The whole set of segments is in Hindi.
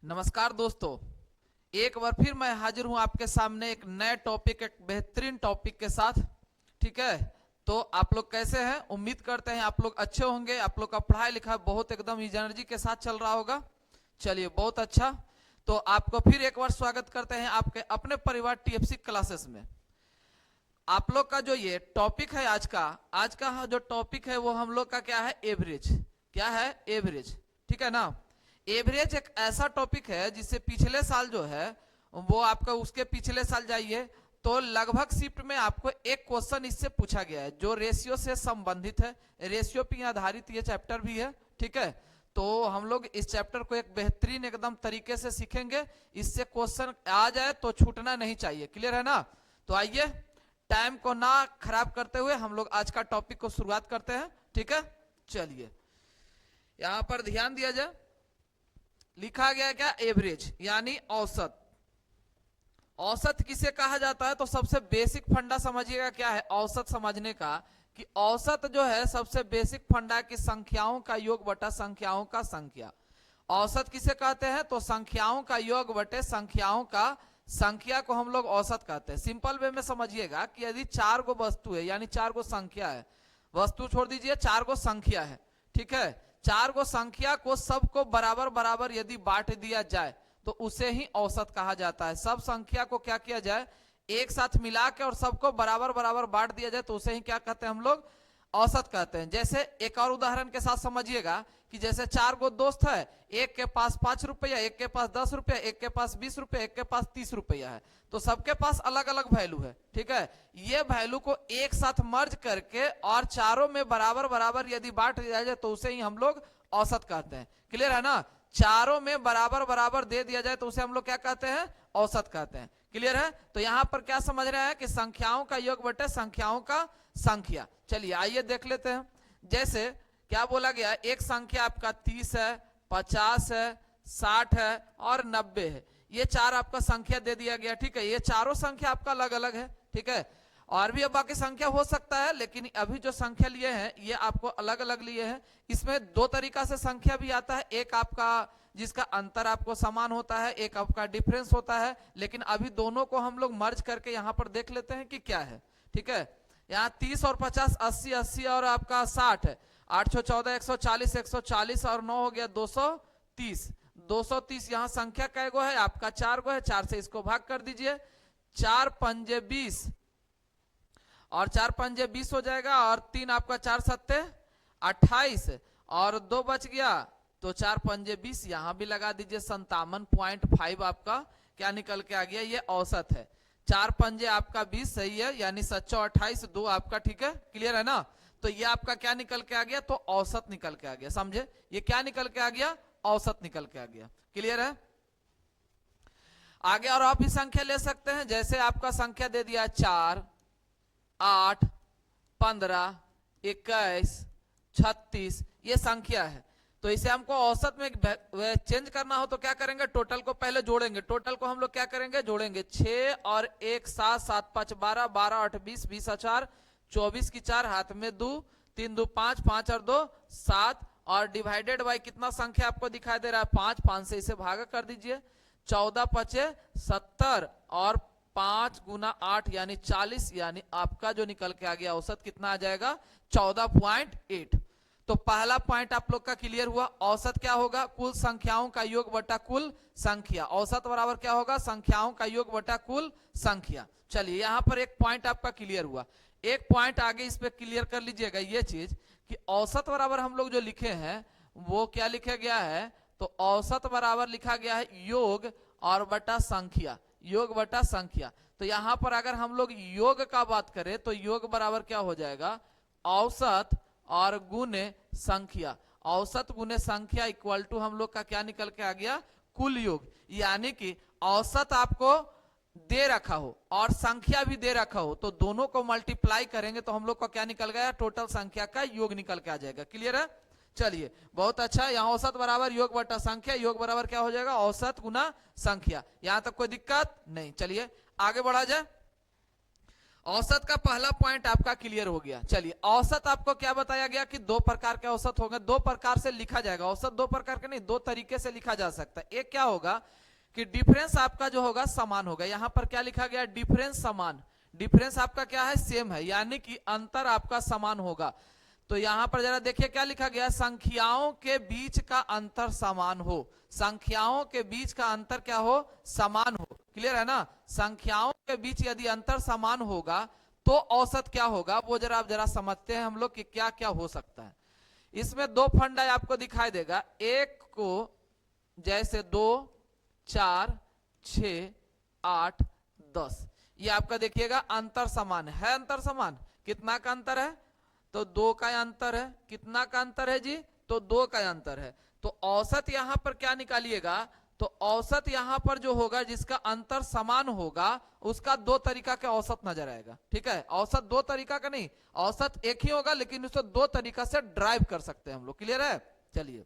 नमस्कार दोस्तों, एक बार फिर मैं हाजिर हूं आपके सामने एक नए टॉपिक, एक बेहतरीन टॉपिक के साथ। ठीक है, तो आप लोग कैसे हैं? उम्मीद करते हैं आप लोग अच्छे होंगे। आप लोग का पढ़ाई लिखाई बहुत एकदम एनर्जी के साथ चल रहा होगा। चलिए, बहुत अच्छा। तो आपको फिर एक बार स्वागत करते हैं आपके अपने परिवार टीएफसी क्लासेस में। आप लोग का जो ये टॉपिक है आज का जो टॉपिक है वो हम लोग का क्या है? एवरेज। क्या है? एवरेज। ठीक है ना। एवरेज एक ऐसा टॉपिक है जिससे पिछले साल जो है वो आपका, उसके पिछले साल जाइए तो लगभग शिफ्ट में आपको एक क्वेश्चन इससे पूछा गया है जो रेशियो से संबंधित है। रेशियो पे आधारित ये चैप्टर भी है। ठीक है, तो हम लोग इस चैप्टर को एक बेहतरीन एकदम तरीके से सीखेंगे। इससे क्वेश्चन आ जाए तो छूटना नहीं चाहिए। क्लियर है ना। तो आइए, टाइम को ना खराब करते हुए हम लोग आज का टॉपिक को शुरुआत करते हैं। ठीक है, चलिए यहां पर ध्यान दिया जाए। लिखा गया क्या? एवरेज यानी औसत। औसत किसे कहा जाता है? तो सबसे बेसिक फंडा समझिएगा क्या है औसत समझने का, कि औसत जो है सबसे बेसिक फंडा की संख्याओं का योग बटा संख्याओं का संख्या। औसत किसे कहते हैं? तो संख्याओं का योग बटे संख्याओं का संख्या को हम लोग औसत कहते हैं। सिंपल वे में समझिएगा कि यदि 4 गो वस्तु है यानी 4 गो संख्या है, वस्तु छोड़ दीजिए, 4 गो संख्या है। ठीक है, 4 गो संख्या को सबको बराबर बराबर यदि बांट दिया जाए तो उसे ही औसत कहा जाता है। सब संख्या को क्या किया जाए? एक साथ मिला के और सबको बराबर बराबर बांट दिया जाए तो उसे ही क्या कहते हैं? हम लोग औसत कहते हैं। जैसे एक और उदाहरण के साथ समझिएगा कि जैसे 4 गो दोस्त है, एक के पास 5 रुपया, एक के पास 10 रुपया, एक के पास 20 रुपया, एक के पास 30 रुपया है, तो सबके पास अलग अलग वैल्यू है। ठीक है, ये वैल्यू को एक साथ मर्ज करके और चारों में बराबर बराबर यदि बांट दिया जाए तो उसे ही हम लोग औसत कहते हैं। क्लियर है ना। चारों में बराबर बराबर दे दिया जाए तो उसे हम लोग क्या कहते हैं? औसत कहते हैं। क्लियर है। तो यहां पर क्या समझ रहे हैं कि संख्याओं का योग बटे संख्याओं का संख्या। चलिए आइए देख लेते हैं। जैसे क्या बोला गया? एक संख्या आपका 30 है, 50 है, 60 है और 90 है। ये चार आपका संख्या दे दिया गया। ठीक है, ये चारों संख्या आपका अलग अलग है। ठीक है, और भी अब बाकी संख्या हो सकता है, लेकिन अभी जो संख्या लिए हैं ये आपको अलग अलग लिए हैं। इसमें दो तरीका से संख्या भी आता है, एक आपका जिसका अंतर आपको समान होता है, एक आपका डिफरेंस होता है। लेकिन अभी दोनों को हम लोग मर्ज करके यहां पर देख लेते हैं कि क्या है। ठीक है, यहाँ 30 और 50, 80, 80 और आपका 60 है। 8 14 140, 140 और 9 हो गया 230। 230 यहाँ संख्या कैगो है? आपका 4 गो है। 4 से इसको भाग कर दीजिए। 4 पंजे 20 और 4 पंजे 20 हो जाएगा, और 3 आपका 4 सत्ते 28 और 2 बच गया तो 4 पंजे 20 यहां भी लगा दीजिए। 57.5 आपका क्या निकल के आ गया? ये औसत है। 4 पंजे आपका 20 सही है, यानी 728, 2 आपका। ठीक है, क्लियर है ना। तो ये आपका क्या निकल के आ गया? तो औसत निकल के आ गया। समझे? ये क्या निकल के आ गया? औसत निकल के आ गया। क्लियर है। आगे और आप भी संख्या ले सकते हैं। जैसे आपका संख्या दे दिया 4, 8, 15, 21, 36, ये संख्या है। तो इसे हमको औसत में चेंज करना हो तो क्या करेंगे? टोटल को पहले जोड़ेंगे। टोटल को हम लोग क्या करेंगे? जोड़ेंगे। 6 और 1 7, 7 5 12, 12 8 20, 20 और 4 24 की 4 हाथ में 2, 3 2 5, 5 और 2 7 और डिवाइडेड बाय कितना संख्या आपको दिखाई दे रहा है? 5। 5 से इसे भाग कर दीजिए। 14 पचे 70 और 5 गुना 8 यानी 40, यानी आपका जो निकल के आ गया औसत कितना आ जाएगा? 14.8। तो पहला पॉइंट आप लोग का क्लियर हुआ। औसत क्या होगा? कुल संख्याओं का योग बटा कुल संख्या। औसत बराबर क्या होगा? संख्याओं का योग बटा कुल संख्या। चलिए यहां पर एक पॉइंट आपका क्लियर हुआ। एक पॉइंट आगे इस पे क्लियर कर लीजिएगा ये चीज कि औसत बराबर हम लोग जो लिखे हैं वो क्या लिखा गया है? तो औसत बराबर लिखा गया है योग और बटा संख्या। योग बटा संख्या। तो यहां पर अगर हम लोग योग का बात करें तो योग बराबर क्या हो जाएगा? औसत और गुने संख्या। औसत गुने संख्या इक्वल टू हम लोग का क्या निकल के आ गया? कुल योग। यानी कि औसत आपको दे रखा हो और संख्या भी दे रखा हो तो दोनों को मल्टीप्लाई करेंगे तो हम लोग का क्या निकल गया? टोटल संख्या का योग निकल के आ जाएगा। क्लियर है। चलिए बहुत अच्छा। यहाँ औसत बराबर योग बटा संख्या, योग बराबर क्या हो जाएगा? औसत गुना संख्या। यहां तक कोई दिक्कत नहीं। चलिए आगे बढ़ा जाए। औसत का पहला पॉइंट आपका क्लियर हो गया। चलिए, औसत आपको क्या बताया गया कि दो प्रकार के औसत होंगे, दो प्रकार से लिखा जाएगा। औसत दो प्रकार के नहीं, दो तरीके से लिखा जा सकता है। एक क्या होगा कि डिफरेंस आपका जो होगा समान होगा। यहां पर क्या लिखा गया, डिफरेंस समान। डिफरेंस आपका क्या है, सेम है, यानी कि अंतर आपका समान होगा। तो यहां पर जरा देखिए क्या लिखा गया, संख्याओं के बीच का अंतर समान हो। संख्याओं के बीच का अंतर क्या हो, समान हो। क्लियर है ना? संख्याओं के बीच यदि अंतर समान होगा तो औसत क्या होगा, वो जरा आप जरा समझते हैं हम लोग कि क्या क्या हो सकता है। इसमें दो फंडा आपको दिखाई देगा। एक को जैसे 2, 4, 6, 8, 10, ये आपका देखिएगा अंतर समान है। अंतर समान कितना का अंतर है, तो 2 का अंतर है। कितना का अंतर है जी, तो 2 का अंतर है। तो औसत यहां पर क्या निकालिएगा, तो औसत यहां पर जो होगा जिसका अंतर समान होगा उसका दो तरीका के औसत नजर आएगा। ठीक है, औसत दो तरीका का नहीं, औसत एक ही होगा लेकिन उसे दो तरीका से ड्राइव कर सकते हैं हम लोग। क्लियर है? चलिए,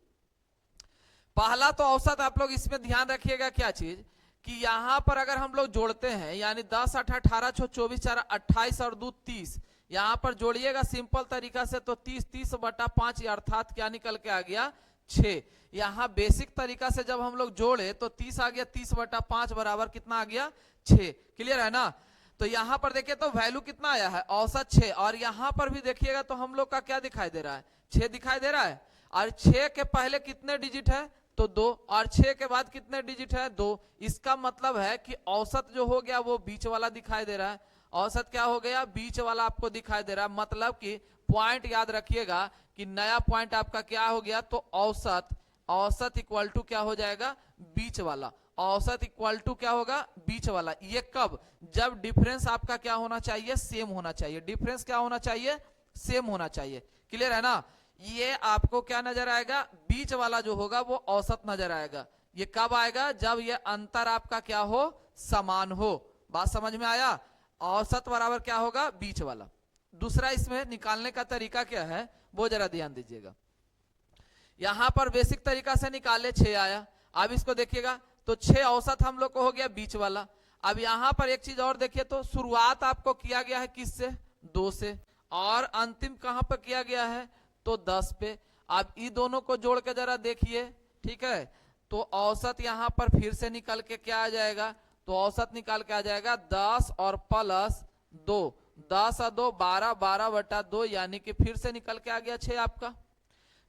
पहला तो औसत आप लोग इसमें ध्यान रखिएगा क्या चीज, कि यहां पर अगर हम लोग जोड़ते हैं यानी 10, 8, 18, 6, 24, 4, 28 और 2, 30, यहां पर जोड़िएगा सिंपल तरीका से तो 30, 30/5 अर्थात क्या निकल के आ गया, 6। यहां बेसिक तरीका से जब हम लोग जोड़े तो 30 आ गया, 30/5 बराबर कितना आ गया, 6। क्लियर है ना? तो यहां पर देखिए तो वैल्यू कितना आया है, औसत 6। और यहां पर भी देखिएगा तो हम लोग का क्या दिखाई दे रहा है, 6 दिखाई दे रहा है। और 6 के पहले कितने डिजिट है, तो 2, और 6 के बाद कितने डिजिट है, 2। इसका मतलब है कि औसत जो हो गया वो बीच वाला दिखाई दे रहा है। औसत क्या हो गया, बीच वाला आपको दिखाई दे रहा है। मतलब कि पॉइंट याद रखिएगा कि नया पॉइंट आपका क्या हो गया, तो औसत। औसत इक्वल टू क्या हो जाएगा, बीच वाला। औसत इक्वल टू क्या होगा, बीच वाला। ये कब, जब डिफरेंस आपका क्या होना चाहिए, सेम होना चाहिए। डिफरेंस क्या होना चाहिए, सेम होना चाहिए। क्लियर है ना? ये आपको क्या नजर आएगा, बीच वाला जो होगा वो औसत नजर आएगा। ये कब आएगा, जब ये अंतर आपका क्या हो, समान हो। बात समझ में आया? औसत बराबर क्या होगा, बीच वाला। दूसरा इसमें निकालने का तरीका क्या है वो जरा ध्यान दीजिएगा। यहां पर बेसिक तरीका से निकाले 6 आया। अब इसको देखिएगा तो 6 औसत हम लोग को हो गया बीच वाला। अब यहां पर एक चीज और देखिए तो शुरुआत आपको किया गया है किससे, 2 से, और अंतिम कहां पर किया गया है, तो 10 पे। अब इन दोनों को जोड़ के जरा देखिए, ठीक है, तो औसत यहां पर फिर से निकल के क्या आ जाएगा, तो औसत निकाल के आ जाएगा 10 और प्लस 2, 10 और 2 12, 12/2, यानी कि फिर से निकल के आ गया 6 आपका।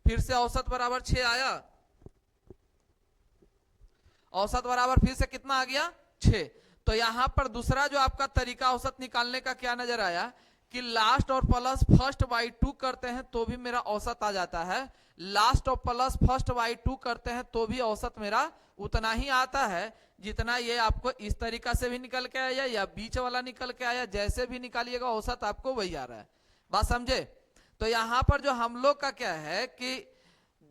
फिर से औसत बराबर 6 आया। औसत बराबर फिर से कितना आ गया, 6। तो यहां पर दूसरा जो आपका तरीका औसत निकालने का क्या नजर आया कि लास्ट और प्लस फर्स्ट बाई 2 करते हैं तो भी मेरा औसत आ जाता है। लास्ट और प्लस फर्स्ट बाई 2 करते हैं तो भी औसत मेरा उतना ही आता है जितना ये आपको इस तरीका से भी निकल के आया या बीच वाला निकल के आया। जैसे भी निकालिएगा औसत आपको वही आ रहा है। बात समझे? तो यहां पर जो हम लोग का क्या है कि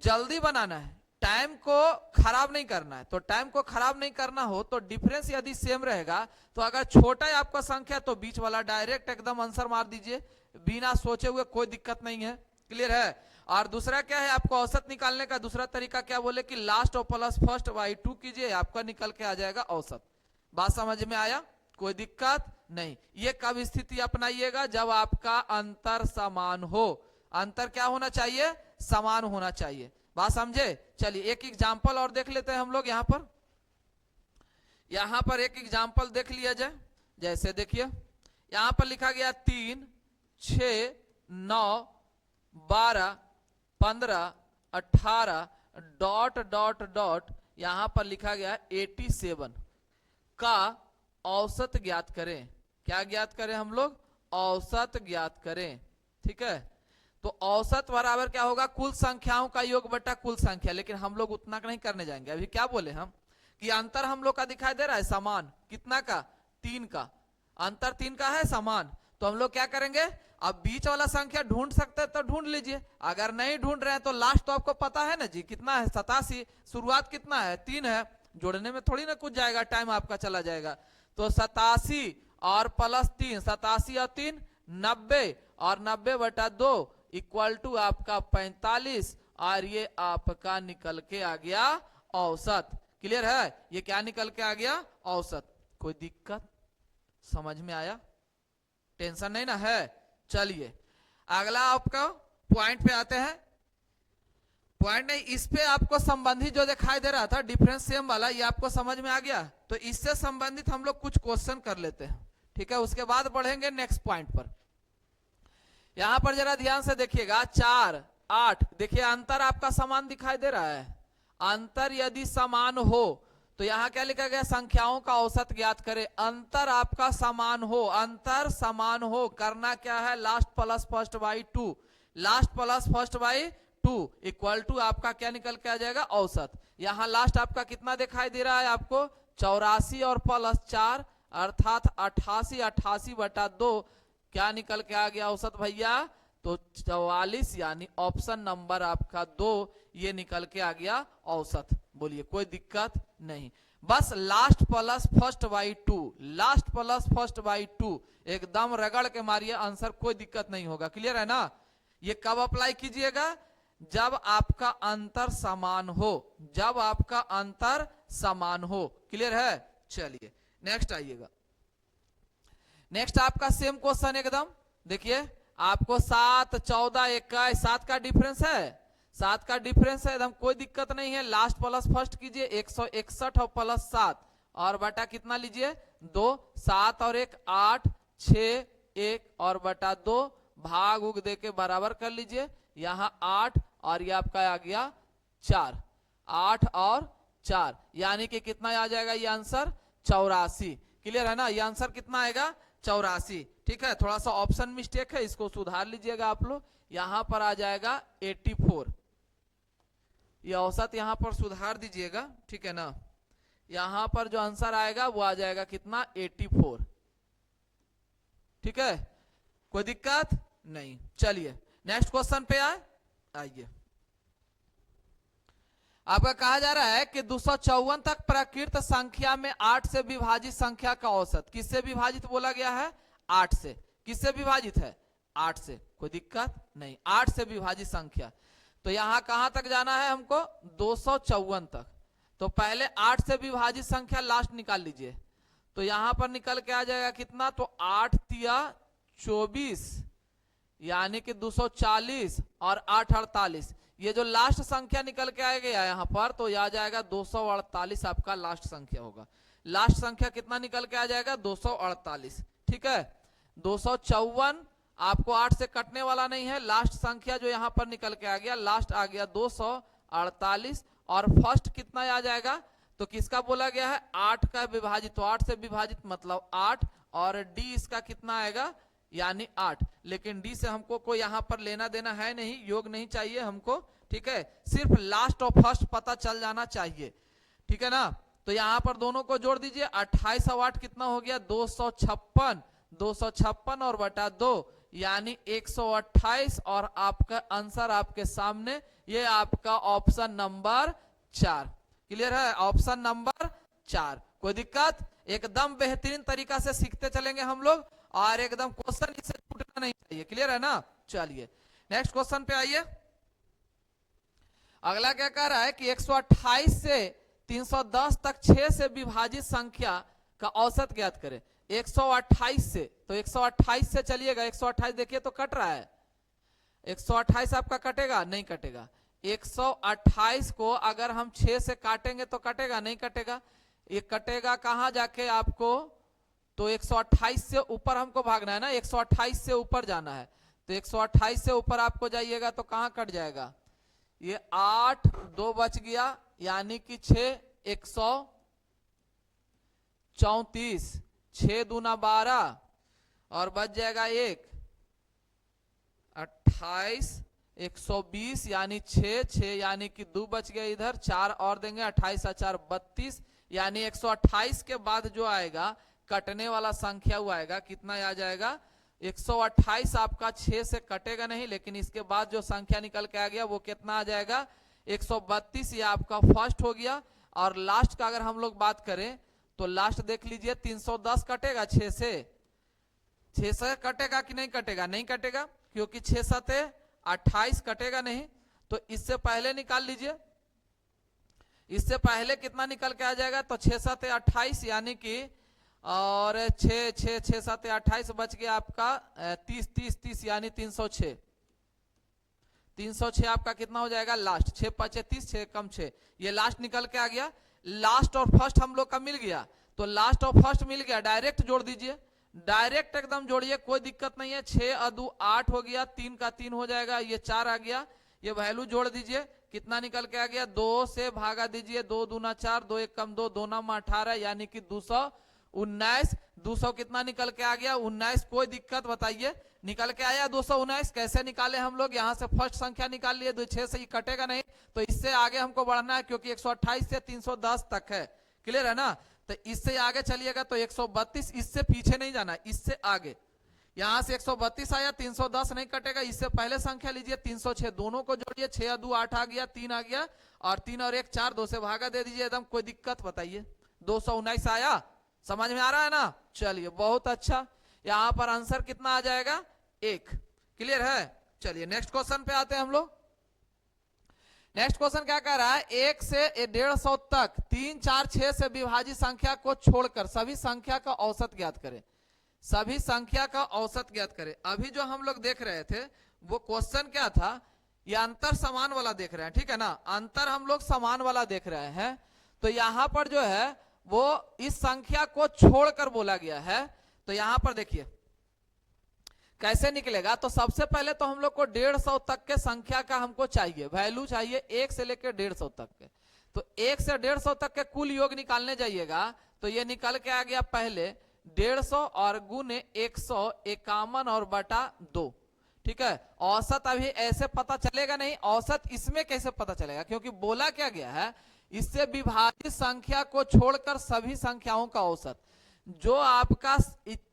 जल्दी बनाना है, टाइम को खराब नहीं करना है। तो टाइम को खराब नहीं करना हो तो डिफरेंस यदि सेम रहेगा तो अगर छोटा है आपका संख्या तो बीच वाला डायरेक्ट एकदम आंसर मार दीजिए बिना सोचे हुए, कोई दिक्कत नहीं है। क्लियर है? और दूसरा क्या है, आपको औसत निकालने का दूसरा तरीका क्या बोले कि लास्ट और प्लस फर्स्ट बाई 2 कीजिए, आपका निकल के आ जाएगा औसत। बात समझ में आया? कोई दिक्कत नहीं। ये कब स्थिति अपनाइएगा, जब आपका अंतर समान हो। अंतर क्या होना चाहिए, समान होना चाहिए। बात समझे? चलिए एक एग्जांपल और देख लेते हैं हम लोग। यहां पर एक एग्जांपल देख लिया जाए। जैसे देखिए यहां पर लिखा गया 3, 6, 9, 12, 15, 18 डॉट डॉट डॉट, यहां पर लिखा गया 87 का औसत ज्ञात करें। क्या ज्ञात करें हम लोग, औसत ज्ञात करें। ठीक है, तो औसत बराबर क्या होगा, कुल संख्याओं का योग बटा कुल संख्या। लेकिन हम लोग उतना नहीं करने जाएंगे। अभी क्या बोले हम कि अंतर हम लोग का दिखाई दे रहा है समान, कितना का, 3 का। अंतर 3 का है, समान। तो हम लोग क्या करेंगे, अब बीच वाला संख्या ढूंढ सकते हैं तो ढूंढ लीजिए। अगर नहीं ढूंढ रहे हैं तो लास्ट तो आपको पता है ना जी, कितना है, 87। शुरुआत कितना है, 3 है। जोड़ने में थोड़ी ना कुछ जाएगा, टाइम आपका चला जाएगा। तो 87 और प्लस 3, 87 और 3 90, और 90/2 इक्वल टू आपका 45, और ये आपका निकल के आ गया औसत। क्लियर है? ये क्या निकल के आ गया, औसत। कोई दिक्कत समझ में आया? टेंशन नहीं ना है। चलिए अगला आपका पॉइंट पे आते हैं। पॉइंट नहीं, इस पे आपको संबंधित जो दिखाई दे रहा था डिफरेंस सेम वाला, ये आपको समझ में आ गया। तो इससे संबंधित हम लोग कुछ क्वेश्चन कर लेते हैं, ठीक है। उसके बाद बढ़ेंगे नेक्स्ट पॉइंट पर। यहां पर जरा ध्यान से देखिएगा, 4, 8, देखिए अंतर आपका समान दिखाई दे रहा है। अंतर यदि समान हो तो यहां क्या लिखा गया, संख्याओं का औसत ज्ञात करें। अंतर आपका समान हो, अंतर समान हो, करना क्या है, last plus first by 2, last plus first by 2 equal to आपका क्या निकल के आ जाएगा, औसत। यहां लास्ट आपका कितना दिखाई दे रहा है आपको, 84 और प्लस 4 अर्थात 88, 88/2 क्या निकल के आ गया औसत भैया, तो 44, यानी ऑप्शन नंबर आपका 2 ये निकल के आ गया औसत। बोलिए कोई दिक्कत नहीं, बस last plus first by 2, last plus first by 2 एकदम रगड़ के मारिए आंसर, कोई दिक्कत नहीं होगा। क्लियर है ना। ये कब अप्लाई कीजिएगा, जब आपका अंतर समान हो, जब आपका अंतर समान हो। क्लियर है। चलिए नेक्स्ट आइएगा। नेक्स्ट आपका सेम क्वेश्चन एकदम, देखिए आपको 7, 14, 21, 7 का डिफरेंस है, 7 का डिफरेंस है एकदम, कोई दिक्कत नहीं है। लास्ट प्लस फर्स्ट कीजिए, 161 और प्लस 7 और बटा कितना लीजिए 2, 7 और 1 8, 6, 1 और बटा 2 भाग उग दे के बराबर कर लीजिए। यहां 8 और ये आपका आ गया 4, 8 और 4 यानी कि कितना आ जाएगा ये आंसर, 84। क्लियर है ना, ये आंसर कितना आएगा, 84। ठीक है, थोड़ा सा ऑप्शन मिस्टेक है, इसको सुधार लीजिएगा आप लोग। यहां पर आ जाएगा 84, ये औसत यहां पर सुधार दीजिएगा, ठीक है ना। यहां पर जो आंसर आएगा वो आ जाएगा कितना, 84। ठीक है, कोई दिक्कत नहीं। चलिए नेक्स्ट क्वेश्चन पे आइए। आपका कहा जा रहा है कि 254 तक प्रकृत संख्या में 8 से विभाजित संख्या का औसत, किससे विभाजित बोला गया है, 8 से। किससे विभाजित है, 8 से। कोई दिक्कत नहीं, 8 से विभाजित संख्या। तो यहां कहां तक जाना है हमको, 254 तक। तो पहले 8 से विभाजित संख्या लास्ट निकाल लीजिए, तो यहां पर निकल के आ जाएगा कितना, तो 8 तिया 24 यानी कि 240 और 8 48, ये जो लास्ट संख्या निकल के आ गया यहां पर, तो यह आ जाएगा 248 आपका लास्ट संख्या होगा। लास्ट संख्या कितना निकल के आ जाएगा, 248। ठीक है, 254 आपको 8 से कटने वाला नहीं है, लास्ट संख्या जो यहां पर निकल के आ गया, लास्ट आ गया 248 और फर्स्ट कितना आ जाएगा, तो किसका बोला गया है, 8 का विभाजित, तो 8 से विभाजित मतलब 8 और डी इसका कितना आएगा, यानी 8। लेकिन डी से हमको कोई यहां पर लेना देना है नहीं, योग नहीं चाहिए हमको। ठीक है, सिर्फ लास्ट और फर्स्ट पता चल जाना चाहिए। ठीक है ना, तो यहां पर दोनों को जोड़ दीजिए, 28 और 8 कितना हो गया, 256, 256 और बटा 2 यानी 128 और आपका आंसर आपके सामने, ये आपका ऑप्शन नंबर 4। क्लियर है, ऑप्शन नंबर 4। कोई दिक्कत, एकदम बेहतरीन तरीका से सीखते चलेंगे हम लोग और एकदम क्वेश्चन इससे छूटना नहीं चाहिए। क्लियर है ना। चलिए नेक्स्ट क्वेश्चन पे आइए। अगला क्या कह रहा है कि 128 से 310 तक 6 से विभाजित संख्या का औसत ज्ञात करें। 128 से, तो 128 से चलिएगा, 128 देखिए तो कट रहा है, 128 आपका कटेगा, नहीं कटेगा। 128 को अगर हम 6 से काटेंगे तो कटेगा, नहीं कटेगा। ये कटेगा कहां जाके आपको, तो 128 से ऊपर हमको भागना है ना, 128 से ऊपर जाना है। तो 128 से ऊपर आपको जाइएगा तो कहां कट जाएगा, ये 8, 2 बच गया यानी कि 6, 134, 6 दूना 12 और बच जाएगा 1, 28, 120 यानी 6, 6 यानी कि 2 बच गया, इधर 4 और देंगे, 28 और 4 32 यानी 128 के बाद जो आएगा कटने वाला संख्या वो आएगा कितना आ जाएगा, 128 आपका 6 से कटेगा नहीं, लेकिन इसके बाद जो संख्या निकल के आ गया वो कितना आ जाएगा, 132। ये आपका फर्स्ट हो गया। और लास्ट का अगर हम लोग बात करें तो लास्ट देख लीजिए, 310 कटेगा 6 से, 6 से कटेगा कि नहीं कटेगा, नहीं कटेगा, क्योंकि 6 7 28 कटेगा नहीं। तो इससे पहले निकाल लीजिए, इससे पहले कितना निकल के आ जाएगा, तो 6 7 28 यानी कि और 6 6 6 7 28 बच गया आपका 30 30 30 यानी 306। 306 आपका कितना हो जाएगा लास्ट, 6 5 30, 6 कम 6, ये लास्ट निकल के आ गया। लास्ट और फर्स्ट हम लोग का मिल गया, तो लास्ट और फर्स्ट मिल गया, डायरेक्ट जोड़ दीजिए, डायरेक्ट एकदम जोड़िए, कोई दिक्कत नहीं है। 6 अदू 8 हो गया, 3 का 3 हो जाएगा, ये 4 आ गया, ये वैल्यू जोड़ दीजिए, कितना निकल के आ गया 2 से भागा दीजिए, 2 दूना 4, 2 1 कम 2, 2 नाम 18 यानी कि 219। 200 कितना निकल के आ गया 19, कोई दिक्कत बताइए, निकल के आया 219। कैसे निकाले हम लोग, यहां से फर्स्ट संख्या निकाल लिए, 6 से ही कटेगा नहीं, तो इससे आगे हमको बढ़ना है क्योंकि 128 से 310 तक है, क्लियर है ना। तो इससे आगे चलिएगा तो 132, इससे पीछे नहीं जाना, इससे आगे, यहां से 132 आया, 310 नहीं कटेगा, इससे पहले संख्या लीजिए 306, दोनों को जोड़िए, 6 2 8 आ गया, 3 आ गया, और 3 और 1 4, 2 से भागा दे दीजिए, एकदम कोई दिक्कत बताइए, 219 आया, समझ में आ रहा है ना। चलिए बहुत अच्छा, यहां पर आंसर कितना आ जाएगा 1, क्लियर है। चलिए नेक्स्ट क्वेश्चन पे आते हैं हम लोग। नेक्स्ट क्वेश्चन क्या कह रहा है, 1 से 150 तक 3 4 6 से विभाजित संख्या को छोड़कर सभी संख्या का औसत ज्ञात करें। सभी संख्या का औसत ज्ञात करें। अभी जो हम लोग देख रहे थे वो क्वेश्चन क्या था, ये अंतर समान वाला देख रहे हैं, ठीक है ना, अंतर हम लोग समान वाला देख रहे हैं। तो यहां पर जो है वो इस संख्या को छोड़कर बोला गया है। तो यहां पर देखिए कैसे निकलेगा, तो सबसे पहले तो हम लोग को 150 तक के संख्या का हमको चाहिए, वैल्यू चाहिए 1 से लेकर 150 तक के। तो 1 से 150 तक के कुल योग निकालने जाइएगा तो ये निकल के आ गया पहले 150 और गुने 151 और बटा 2, ठीक है। औसत अभी ऐसे पता चलेगा नहीं, औसत इसमें कैसे पता चलेगा, क्योंकि बोला क्या गया है, इससे विभाजित संख्या को छोड़कर सभी संख्याओं का औसत, जो आपका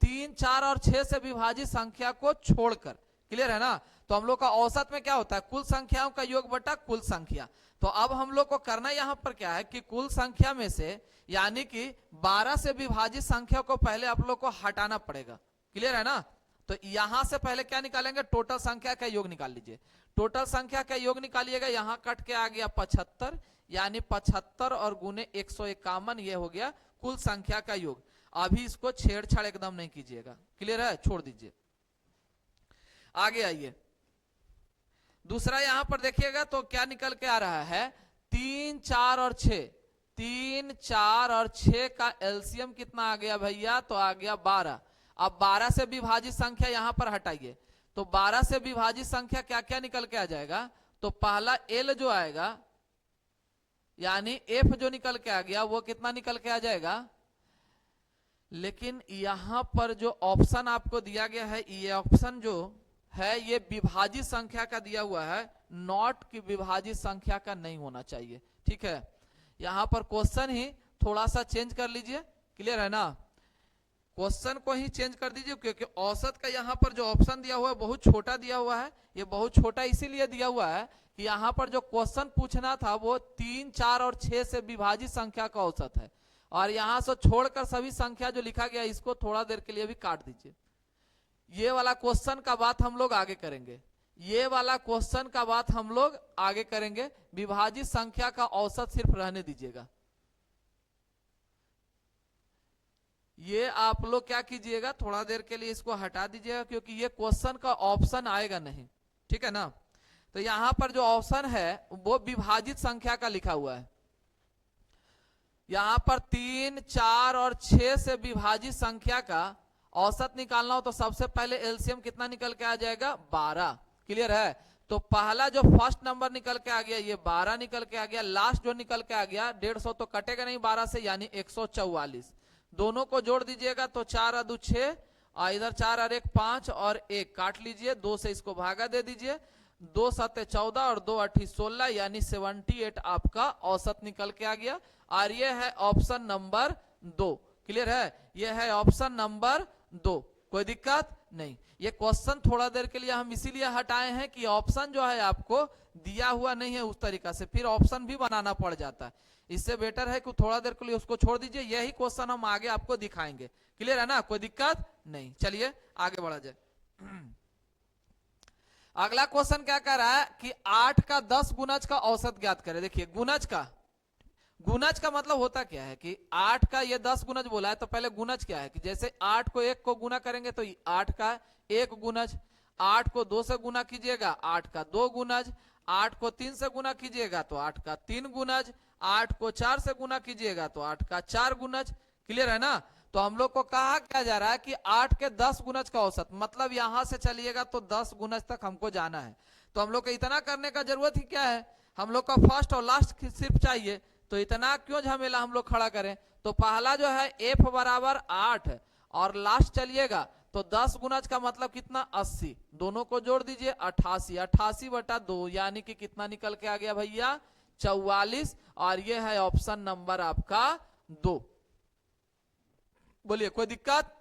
3 4 और 6 से विभाजित संख्या को छोड़कर, क्लियर है ना। तो हम लोग का औसत में क्या होता है, कुल संख्याओं का योग बटा कुल संख्या। तो अब हम लोग को करना यहां पर क्या है कि कुल संख्या में से यानी कि 12 से विभाजित संख्या को पहले आप लोग को हटाना पड़ेगा, क्लियर है ना। तो यहां से पहले क्या निकालेंगे, टोटल संख्या का योग निकाल लीजिए। टोटल संख्या का योग निकालिएगा, यहां कट के आ गया 75, यानी 75 और गुने 151, ये हो गया कुल संख्या का योग। अभी इसको छेड़छाड़ एकदम नहीं कीजिएगा, क्लियर है, छोड़ दीजिए। आगे आइए, दूसरा यहां पर देखिएगा तो क्या निकल के आ रहा है, 3 4 और 6, 3 4 और 6 का एलसीएम कितना आ गया भैया, तो आ गया 12। अब 12 से विभाजित संख्या यहां पर हटाइए, तो 12 से विभाजित संख्या क्या क्या निकल के आ जाएगा, तो पहला एल जो आएगा यानी एफ जो निकल के आ गया वो कितना निकल के आ जाएगा। लेकिन यहां पर जो ऑप्शन आपको दिया गया है, ये ऑप्शन जो है ये विभाजित संख्या का दिया हुआ है, नॉट की विभाजित संख्या का नहीं होना चाहिए, ठीक है। यहां पर क्वेश्चन ही थोड़ा सा चेंज कर लीजिए, क्लियर है ना, क्वेश्चन को ही चेंज कर दीजिए, क्योंकि औसत का यहां पर जो ऑप्शन दिया हुआ है बहुत छोटा दिया हुआ है। ये बहुत छोटा इसीलिए दिया हुआ है कि यहां पर जो क्वेश्चन पूछना था वो 3 4 और 6 से विभाजित संख्या का औसत है, और यहां से छोड़कर सभी संख्या जो लिखा गया इसको थोड़ा देर के लिए भी काट दीजिए। ये वाला क्वेश्चन का बात हम लोग आगे करेंगे, ये वाला क्वेश्चन का बात हम लोग आगे करेंगे। विभाजित संख्या का औसत सिर्फ रहने दीजिएगा। ये आप लोग क्या कीजिएगा, थोड़ा देर के लिए इसको हटा दीजिएगा, क्योंकि ये क्वेश्चन का ऑप्शन आएगा नहीं, ठीक है ना। तो यहां पर जो ऑप्शन है वो विभाजित संख्या का लिखा हुआ है। यहां पर 3 4 और 6 से विभाजित संख्या का औसत निकालना हो तो सबसे पहले एलसीएम कितना निकल के आ जाएगा, 12, क्लियर है। तो पहला जो फर्स्ट नंबर निकल के आ गया ये 12 निकल के आ गया, लास्ट जो निकल के आ गया 150 तो कटेगा नहीं 12 से, यानी 144। दोनों को जोड़ दीजिएगा तो 4 2 6, इधर 4 और 1 5 और 1 काट लीजिए, 2 से इसको भागा दे दीजिए, 2 7 14 और 2 8 16 यानी 78 आपका औसत निकल के आ गया। और ये है ऑप्शन नंबर 2, क्लियर है, ये है ऑप्शन नंबर 2, कोई दिक्कत नहीं। ये क्वेश्चन थोड़ा देर के लिए हम इसीलिए हटाए हैं कि ऑप्शन जो है आपको दिया हुआ नहीं है उस तरीका से, फिर ऑप्शन भी बनाना पड़ जाता है। इससे बेटर है कि थोड़ा देर के लिए उसको छोड़ दीजिए, यही क्वेश्चन हम आगे आपको दिखाएंगे, क्लियर है ना, कोई दिक्कत नहीं। चलिए आगे बढ़ा जाए। अगला क्वेश्चन क्या कह रहा है कि 8 का 10 गुणज का औसत ज्ञात करें। देखिए गुणज का गुणज का मतलब होता क्या है कि 8 का ये 10 गुणज बोला है, तो पहले गुणज क्या है कि जैसे 8 को 1 को गुना करेंगे तो 8 का 1 गुणज, 8 को 2 से गुना कीजिएगा 8 का 2 गुणज, 8 को 3 से गुना कीजिएगा तो 8 का 3 गुणज, 8 को 4 से गुना कीजिएगा तो 8 का 4 गुणज। क्लियर है ना? तो हम लोग को कहा क्या जा रहा है कि 8 के 10 गुणज का औसत, मतलब यहां से चलिएगा तो 10 गुणज तक हमको जाना है। तो हम लोग को इतना करने का जरूरत ही क्या है, हम लोग का फर्स्ट और लास्ट सिर्फ चाहिए, तो इतना क्यों झमेला हम लोग खड़ा करें। तो पहला जो है f बराबर 8 और लास्ट चलिएगा तो 10 गुणज का मतलब कितना 80, दोनों को जोड़ दीजिए 88, 88 बटा 2 यानी कि कितना निकल के आ गया भैया 44, और ये है ऑप्शन नंबर आपका 2। बोलिए कोई दिक्कत?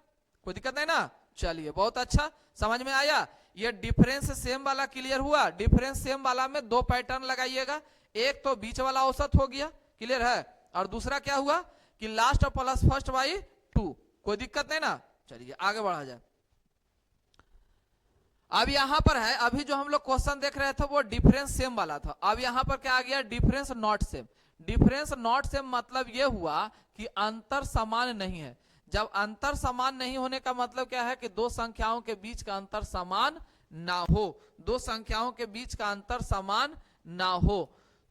कोई दिक्कत नहीं ना? चलिए बहुत अच्छा, समझ में आया। ये डिफरेंस सेम वाला क्लियर हुआ। डिफरेंस सेम वाला में 2 पैटर्न लगाइएगा, एक तो बीच वाला औसत हो गया, क्लियर है, और दूसरा क्या हुआ कि लास्ट प्लस फर्स्ट बाई 2। कोई दिक्कत नहीं ना? चलिए आगे बढ़ा जाए। अब यहां पर है, अभी जो हम लोग क्वेश्चन देख रहे थे वो डिफरेंस सेम वाला था, अब यहां पर क्या आ गया difference not same. Difference not same मतलब ये हुआ कि अंतर समान नहीं है। जब अंतर समान नहीं होने का मतलब क्या है कि दो संख्याओं के बीच का अंतर समान ना हो, दो संख्याओं के बीच का अंतर समान ना हो,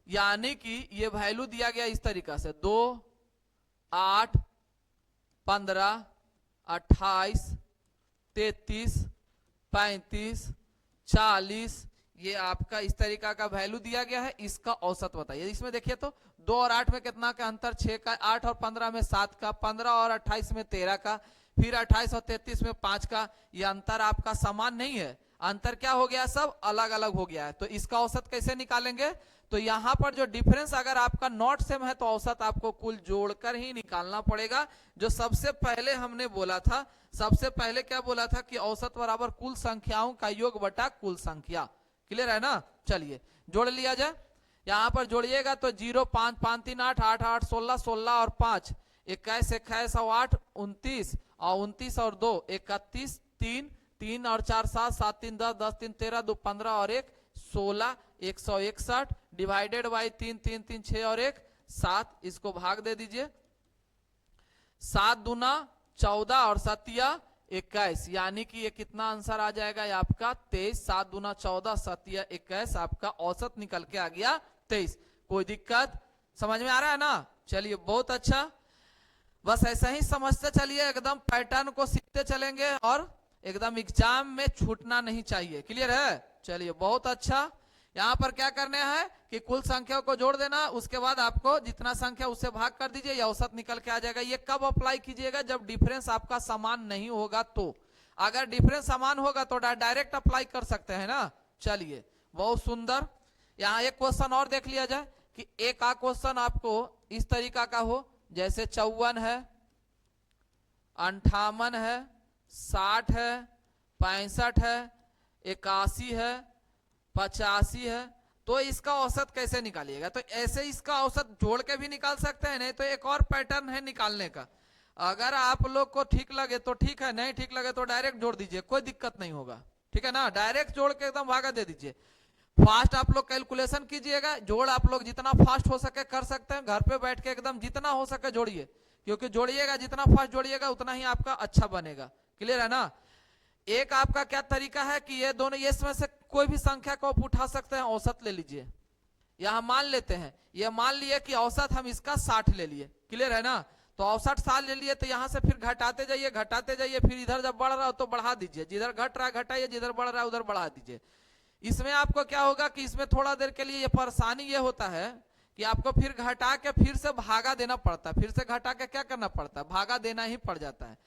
यानी कि ये वैल्यू दिया गया इस तरीका से 2, 8, 15, 28, 33, 35, 40, ये आपका इस तरीका का वैल्यू दिया गया है। इसका औसत बताइए। इसमें देखिए तो 2 और 8 में कितना का अंतर 6 का, 8 और 15 में 7 का, 15 और 28 में 13 का, फिर 28 और 33 में 5 का। ये अंतर आपका समान नहीं है, अंतर क्या हो गया सब अलग अलग हो गया है। तो इसका औसत कैसे निकालेंगे? तो यहां पर जो डिफरेंस अगर आपका नॉट सेम है तो औसत आपको कुल जोड़कर ही निकालना पड़ेगा। जो सबसे पहले हमने बोला था, सबसे पहले क्या बोला था कि औसत बराबर कुल संख्याओं का योग बटा कुल संख्या। क्लियर है ना? चलिए जोड़ लिया जाए। यहां पर जोड़िएगा तो 0, 5, 5, 3, 8, 8, 8, 16, 16 और 5, 21, 21 और 8, 29 और 29 और 2, 31, 3, 3 और 4, 7, 7, 3, 10, 10, 3, 13, 2, 15 और 1, 16, 161 डिवाइडेड बाई 3, 3, 3, 6 और 1, 7। इसको भाग दे दीजिए, 7 दूना 14 और 7 21, यानी कि ये कितना आंसर आ जाएगा आपका 23। 7 दूना 14, 7 21, आपका औसत निकल के आ गया 23। कोई दिक्कत? समझ में आ रहा है ना? चलिए बहुत अच्छा, बस ऐसा ही समझते चलिए, एकदम पैटर्न को सीखते चलेंगे और एकदम एग्जाम में छूटना नहीं चाहिए। क्लियर है? चलिए बहुत अच्छा। यहां पर क्या करना है कि कुल संख्या को जोड़ देना, उसके बाद आपको जितना संख्या उससे भाग कर दीजिए, यह औसत निकल के आ जाएगा। ये कब अप्लाई कीजिएगा? जब डिफरेंस आपका समान नहीं होगा तो। अगर डिफरेंस समान होगा तो डायरेक्ट अप्लाई कर सकते हैं ना। चलिए बहुत सुंदर। यहाँ एक क्वेश्चन और देख लिया जाए कि एक आ क्वेश्चन आपको इस तरीका का हो, जैसे 54 है, 58 है, 60 है, 65 है, 81 है, 85 है, तो इसका औसत कैसे निकालिएगा? तो ऐसे इसका औसत जोड़ के भी निकाल सकते हैं, नहीं तो एक और पैटर्न है निकालने का। अगर आप लोग को ठीक लगे तो ठीक है, नहीं ठीक लगे तो डायरेक्ट जोड़ दीजिए, कोई दिक्कत नहीं होगा। ठीक है ना? डायरेक्ट जोड़ के एकदम भागा दे दीजिए। फास्ट आप लोग कैलकुलेशन कीजिएगा, जोड़ आप लोग जितना फास्ट हो सके कर सकते हैं, घर पे बैठ के एकदम जितना हो सके जोड़िए, क्योंकि जोड़िएगा जितना फास्ट जोड़िएगा उतना ही आपका अच्छा बनेगा। क्लियर है ना? एक आपका क्या तरीका है कि ये दोनों, ये इसमें से कोई भी संख्या को आप उठा सकते हैं, औसत ले लीजिए। यहां मान लेते हैं, ये मान लिए कि औसत हम इसका 60 ले लिए। क्लियर है ना? तो औसत 60 ले लिए, तो यहां से फिर घटाते जाइए, घटाते जाइए, फिर इधर जब बढ़ रहा हो तो बढ़ा दीजिए, जिधर घट रहा है घटाइए, जिधर बढ़ रहा है उधर बढ़ा दीजिए। इसमें आपको क्या होगा कि इसमें थोड़ा देर के लिए ये परेशानी ये होता है कि आपको फिर घटा के फिर से भागा देना पड़ता है, फिर से घटा के क्या करना पड़ता है, भागा देना ही पड़ जाता है।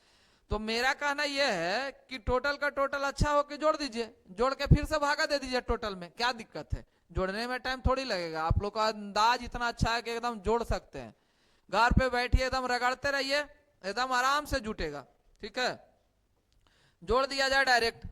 तो मेरा कहना यह है कि टोटल का टोटल अच्छा हो कि जोड़ दीजिए, जोड़ के फिर से भागा दे दीजिए टोटल में, क्या दिक्कत है? जोड़ने में टाइम थोड़ी लगेगा, आप लोग का अंदाज इतना अच्छा है कि एकदम जोड़ सकते हैं। घर पे बैठिए, एकदम रगड़ते रहिए, एकदम आराम से जुटेगा। ठीक है? जोड़ दिया जाए डायरेक्ट।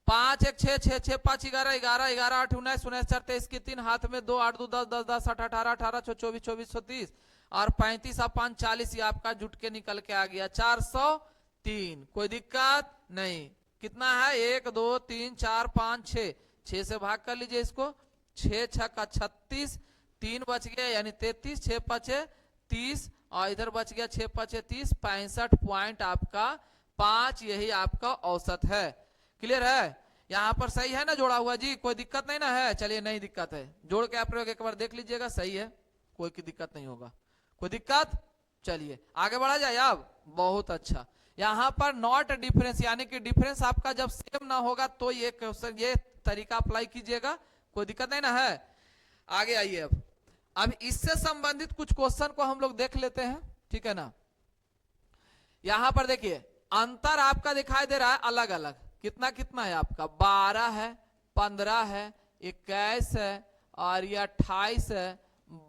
5 1 6 6 6 5 11 11 11 8 19 19 4 23 की 3 हाथ में 2 8 2 10 10 10 8 18 18 24 24 30 और 35 और 5 40, ये आपका जुट के निकल के आ गया 403। कोई दिक्कत नहीं। कितना है? 1 2 3 4 5 6, 6 से भाग कर लीजिए इसको, 6 6 का 36, 3 बच गया यानी 33, 6 5 30 और इधर बच गया 6 5 30, 65 पॉइंट आपका 5, यही आपका औसत है। क्लियर है? यहाँ पर सही है ना जोड़ा हुआ जी, कोई दिक्कत नहीं ना है? चलिए नहीं दिक्कत है, जोड़ के आप प्रयोग एक बार देख लीजिएगा, सही है, कोई की दिक्कत नहीं होगा। कोई दिक्कत? चलिए आगे बढ़ा जाए अब। बहुत अच्छा। यहाँ पर नॉट डिफरेंस यानी कि डिफरेंस आपका जब सेम ना होगा तो ये तरीका अप्लाई कीजिएगा, कोई दिक्कत नहीं ना है? आगे आइए अब इससे संबंधित कुछ क्वेश्चन को हम लोग देख लेते हैं, ठीक है ना। यहां पर देखिए अंतर आपका दिखाई दे रहा है अलग अलग, कितना कितना है आपका, 12 है, 15 है, 21 है, और ये 28 है,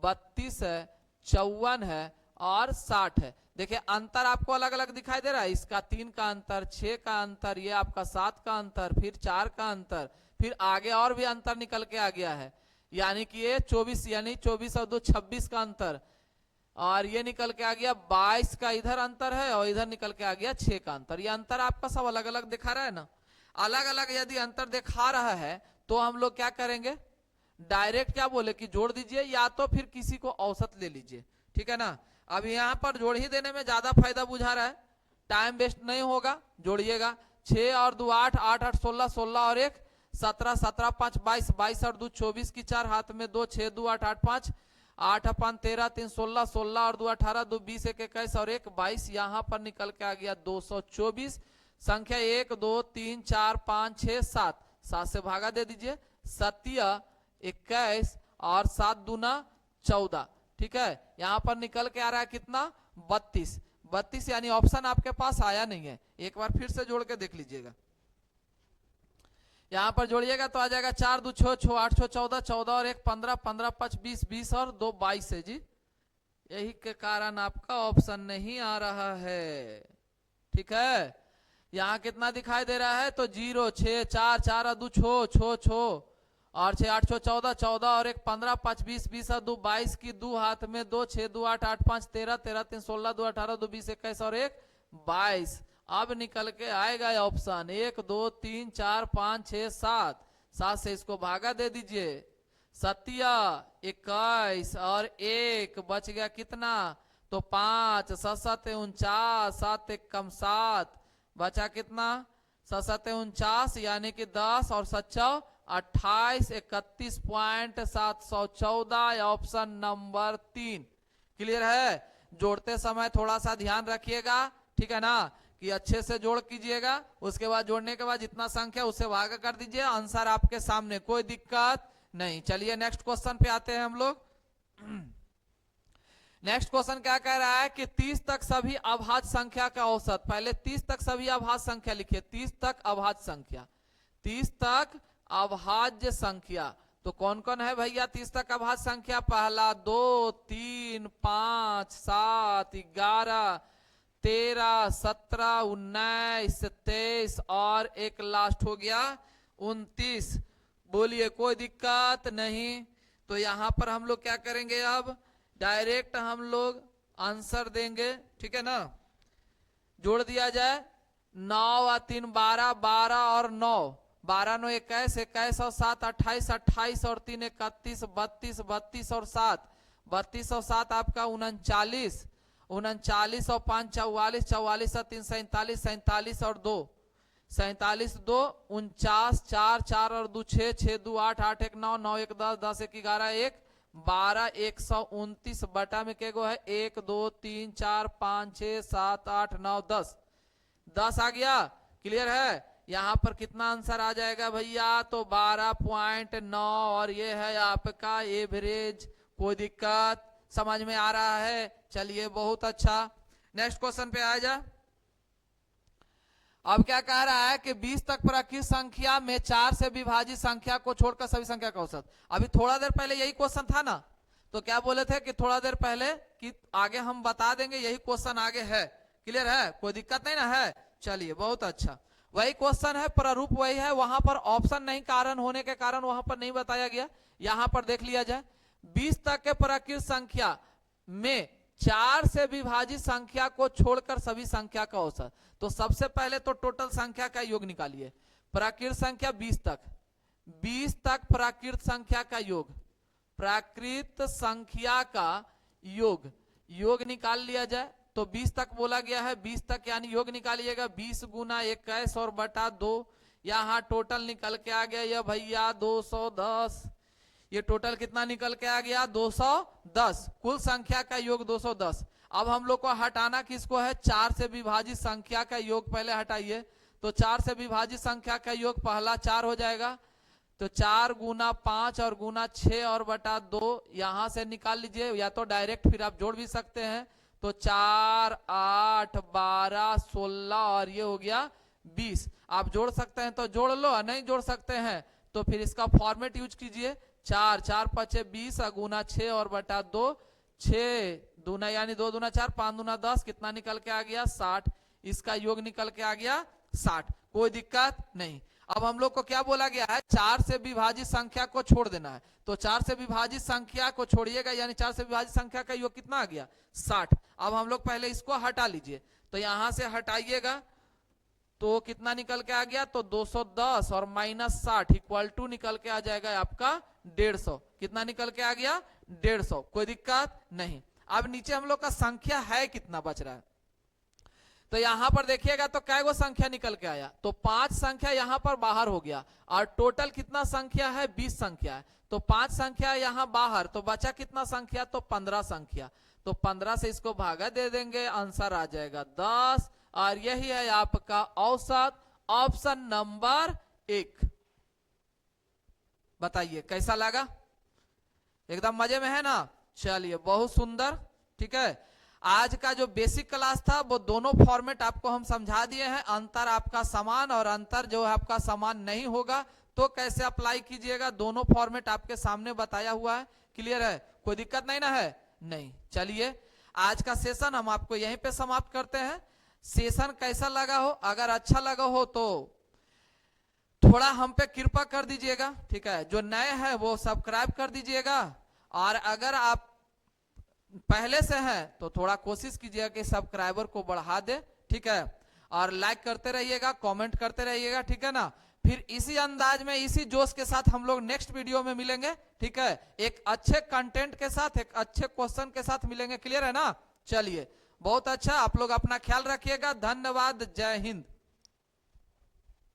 32 है, 54 है और 60 है। देखिए अंतर आपको अलग अलग दिखाई दे रहा है, इसका 3 का अंतर, 6 का अंतर, ये आपका 7 का अंतर, फिर 4 का अंतर, फिर आगे और भी अंतर निकल के आ गया है, यानी कि ये 24, यानी 24 और 2 26 का अंतर, और ये निकल के आ गया 22 का इधर अंतर है, और इधर निकल के आ गया 6 का अंतर। ये अंतर आपका सब अलग अलग दिखा रहा है ना। अलग अलग यदि अंतर दिखा रहा है तो हम लोग क्या करेंगे, डायरेक्ट क्या बोले कि जोड़ दीजिए, या तो फिर किसी को औसत ले लीजिए, ठीक है ना। अब यहाँ पर जोड़ ही देने में ज्यादा फायदा बुझा रहा है, टाइम वेस्ट नहीं होगा, जोड़िएगा। 6 और 2 8, 8 8 16, 16 और 1 17, 17 5 22, 22 और 2 24 की 4 हाथ में 2, 6 2 8 8 5, 8 5 13 3 16, 16 और 2 18, 2 20 1 21 और 1 22, यहाँ पर निकल के आ गया 224। संख्या 1 2 3 4 5 6 7, 7 से भागा दे दीजिए, 7 21 और 7 दूना 14, ठीक है। यहाँ पर निकल के आ रहा है कितना, 32। 32 यानी ऑप्शन आपके पास आया नहीं है, एक बार फिर से जोड़ के देख लीजिएगा। यहाँ पर जोड़िएगा तो आ जाएगा 4 2 6 6 8 6 14, 14 और 1 15, 15 5 20, 20 और 2 22 है जी। यही के कारण आपका ऑप्शन नहीं आ रहा है, ठीक है। यहाँ कितना दिखाई दे रहा है, तो 0 6 4 4 2 छो छो छो और 6 8 14, 14 और 1 15 5 20, 20 और 2 22 की 2 हाथ में 2, 6 2 8 8 5 13, 13 3 16, 2 18, 2 20 21 और 1 22। अब निकल के आएगा ऑप्शन 1 2 3 4 5 6 7, 7 से इसको भागा दे दीजिए, 7 21 और 1 बच गया कितना, तो 5, 7 7 49, 7 1 कम 7, बचा कितना, 7 7 49 यानी कि 10 और 7 28, 31.714, ऑप्शन नंबर 3। क्लियर है? जोड़ते समय थोड़ा सा ध्यान रखिएगा, ठीक है ना, कि अच्छे से जोड़ कीजिएगा। उसके बाद जोड़ने के बाद जितना संख्या उससे भागा कर दीजिए, आंसर आपके सामने, कोई दिक्कत नहीं। चलिए नेक्स्ट क्वेश्चन पे आते हैं हम लोग। नेक्स्ट क्वेश्चन क्या कह रहा है कि 30 तक सभी अभाज्य संख्या का औसत, पहले 30 तक सभी अभाज्य संख्या लिखिए, 30 तक अभाज्य संख्या, 30 तक अभाज्य संख्या, तो कौन कौन है भैया 30 तक अभाज्य संख्या, पहला 2 3 5 7 11 13 17 19 23 और एक लास्ट हो गया 29। बोलिए कोई दिक्कत नहीं। तो यहां पर हम लोग क्या करेंगे, अब डायरेक्ट हम लोग आंसर देंगे, ठीक है ना। जोड़ दिया जाए, 9 और 3 12, 12 और 9 12 9 21, 21 और 7 28, 28 और 3 31, 32, 32 और 7 32 और 7 आपका 39, 39 और 5 44, 44 और 3 47, 47 और 2 47, 2 49, 4 4 और 2 6, 6 2 8, 8 1 9, 9 1 10, 10 1 11, 1 12, 129 बटा में क्या गो है 1 2 3 4 5 6 7 8 9 10, 10 आ गया। क्लियर है? यहां पर कितना आंसर आ जाएगा भैया, तो 12.9 और ये है आपका एवरेज। कोई दिक्कत समझ में आ रहा है? चलिए बहुत अच्छा। नेक्स्ट क्वेश्चन पे आ जा। अब क्या कह रहा है कि 20 तक प्राकृत संख्या में 4 से विभाजित संख्या को छोड़कर सभी संख्या का औसत। अभी थोड़ा देर पहले यही क्वेश्चन था ना, तो क्या बोले थे कि थोड़ा देर पहले कि आगे हम बता देंगे, यही क्वेश्चन आगे है। क्लियर है? कोई दिक्कत नहीं ना है? चलिए बहुत अच्छा, वही क्वेश्चन है, प्रारूप वही है, वहां पर ऑप्शन नहीं कारण होने के कारण वहां पर नहीं बताया गया। यहां पर देख लिया जाए, 20 तक के प्राकृत संख्या में 4 से विभाजित संख्या को छोड़कर सभी संख्या का औसत। तो सबसे पहले तो टोटल संख्या का योग निकालिए, प्राकृत संख्या 20 तक, 20 तक प्राकृत संख्या का योग, प्राकृत संख्या का योग योग निकाल लिया जाए। तो 20 तक बोला गया है, 20 तक यानी योग निकालिएगा। 20 गुना 21 और बटा 2, यहाँ टोटल निकल के आ गया ये भैया 210। ये टोटल कितना निकल के आ गया 210। कुल संख्या का योग 210। अब हम लोग को हटाना किसको है, 4 से विभाजित संख्या का योग पहले हटाइए। तो 4 से विभाजित संख्या का योग पहला 4 हो जाएगा। तो 4 गुना 5 और गुना 6 और बटा 2 यहां से निकाल लीजिए, या तो डायरेक्ट फिर आप जोड़ भी सकते हैं। तो 4 8 12 16 और ये हो गया 20। आप जोड़ सकते हैं तो जोड़ लो, नहीं जोड़ सकते हैं तो फिर इसका फॉर्मेट यूज कीजिए। 4 4 5 20 गुना 6 और बटा 2, 6 दूना यानी 2 दूना 4, 5 दूना 10, कितना निकल के आ गया 60। इसका योग निकल के आ गया 60। कोई दिक्कत नहीं। अब हम लोग को क्या बोला गया है, 4 से विभाजित संख्या को छोड़ देना है। तो 4 से विभाजित संख्या को छोड़िएगा, यानी 4 से विभाजित संख्या का योग कितना आ गया 60। अब हम लोग पहले इसको हटा लीजिए। तो यहां से हटाइएगा तो कितना निकल के आ गया, तो 210 और माइनस 60 इक्वल टू निकल के आ जाएगा आपका 150। कितना निकल के आ गया 150। कोई दिक्कत नहीं। अब नीचे हम लोग का संख्या है कितना बच रहा है, तो यहां पर देखिएगा तो कै गो संख्या निकल के आया, तो 5 संख्या यहां पर बाहर हो गया और टोटल कितना संख्या है 20 संख्या है। तो 5 संख्या यहां बाहर, तो बचा कितना संख्या, तो 15 संख्या। तो 15 से इसको भागा दे देंगे, आंसर आ जाएगा 10। और यही है आपका औसत, ऑप्शन नंबर 1। बताइए कैसा लगा, एकदम मजे में है ना। चलिए बहुत सुंदर। ठीक है, आज का जो बेसिक क्लास था वो दोनों फॉर्मेट आपको हम समझा दिए हैं। अंतर आपका समान और अंतर जो है आपका समान नहीं होगा तो कैसे अप्लाई कीजिएगा, दोनों फॉर्मेट आपके सामने बताया हुआ है। क्लियर है, कोई दिक्कत नहीं ना है, नहीं। चलिए आज का सेशन हम आपको यहीं पे समाप्त करते हैं। सेशन कैसा लगा हो, अगर अच्छा लगा हो तो थोड़ा हम पे कृपा कर दीजिएगा। ठीक है, जो नए हैं वो सब्सक्राइब कर दीजिएगा, और अगर आप पहले से हैं तो थोड़ा कोशिश कीजिएगा कि सब्सक्राइबर को बढ़ा दे। ठीक है, और लाइक करते रहिएगा, कमेंट करते रहिएगा। ठीक है ना, फिर इसी अंदाज में इसी जोश के साथ हम लोग नेक्स्ट वीडियो में मिलेंगे। ठीक है, एक अच्छे कंटेंट के साथ, एक अच्छे क्वेश्चन के साथ मिलेंगे। क्लियर है ना। चलिए बहुत अच्छा, आप लोग अपना ख्याल रखिएगा। धन्यवाद, जय हिंद।